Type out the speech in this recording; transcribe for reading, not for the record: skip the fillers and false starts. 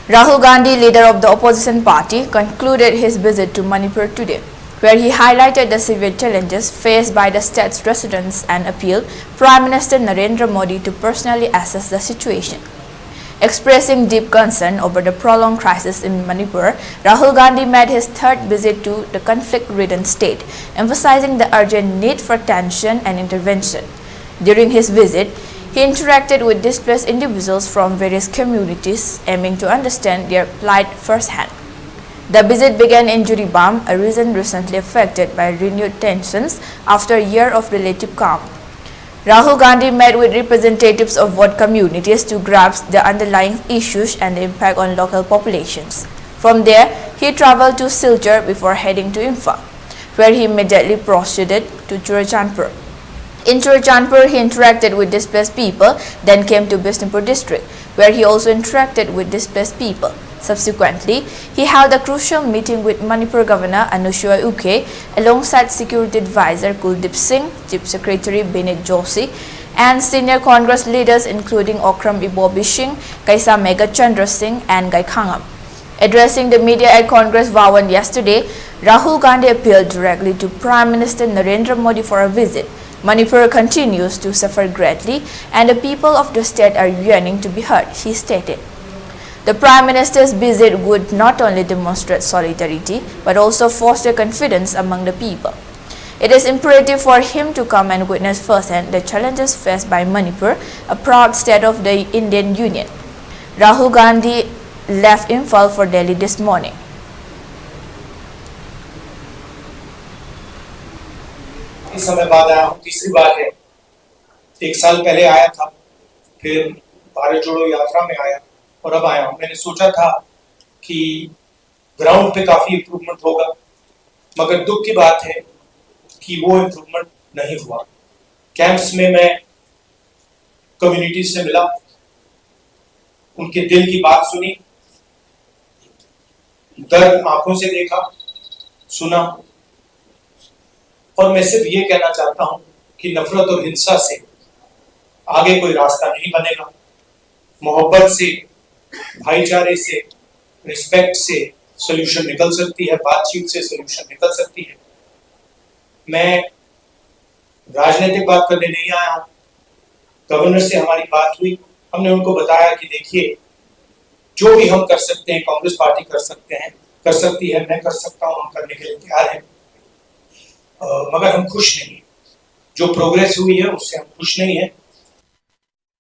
Rahul Gandhi, leader of the opposition party, concluded his visit to Manipur today, where he highlighted the severe challenges faced by the state's residents and appealed Prime Minister Narendra Modi to personally assess the situation. Expressing deep concern over the prolonged crisis in Manipur, Rahul Gandhi made his third visit to the conflict-ridden state, emphasizing the urgent need for attention and intervention. During his visit, he interacted with displaced individuals from various communities, aiming to understand their plight firsthand. The visit began in Juribam, a region recently affected by renewed tensions after a year of relative calm. Rahul Gandhi met with representatives of both communities to grasp the underlying issues and the impact on local populations. From there, he traveled to Silchar before heading to Imphal, where he immediately proceeded to Churachandpur. In Churachandpur, he interacted with displaced people, then came to Bishnupur district, where he also interacted with displaced people. Subsequently, he held a crucial meeting with Manipur Governor Anusua Uke alongside Security Advisor Kuldeep Singh, Chief Secretary Binit Joshi, and senior Congress leaders including Okram Ibobi Singh, Kaisa Megachandra Singh, and Gai Khangam. Addressing the media at Congress Bhawan yesterday, Rahul Gandhi appealed directly to Prime Minister Narendra Modi for a visit. Manipur continues to suffer greatly, and the people of the state are yearning to be heard, he stated. The Prime Minister's visit would not only demonstrate solidarity, but also foster confidence among the people. It is imperative for him to come and witness firsthand the challenges faced by Manipur, a proud state of the Indian Union. Rahul Gandhi left Imphal for Delhi this morning. इस समय बाद आया हूँ, तीसरी बार है। एक साल पहले आया था, फिर भारत जोड़ो यात्रा में आया और अब आया हूँ। मैंने सोचा था कि ग्राउंड पे काफी इम्प्रूवमेंट होगा, मगर दुख की बात है कि वो इम्प्रूवमेंट नहीं हुआ। कैंप्स में मैं कम्युनिटी से मिला, उनके दिल की बात सुनी, दर्द आंखों से देखा, सुना, और मैं सिर्फ ये कहना चाहता हूं कि नफरत और हिंसा से आगे कोई रास्ता नहीं बनेगा। मोहब्बत से, भाईचारे से, रिस्पेक्ट से सॉल्यूशन निकल सकती है, बातचीत से सॉल्यूशन निकल सकती है। मैं राजनीतिक बात करने नहीं आया हूं। गवर्नर से हमारी बात हुई, हमने उनको बताया कि देखिए, जो भी हम कर सकते हैं, कांग्रेस पार्टी कर सकती है, मैं कर सकता हूं, हम करने के लिए तैयार हैं। मगर हम खुश नहीं हैं। जो प्रोग्रेस हुई है उससे हम खुश नहीं हैं।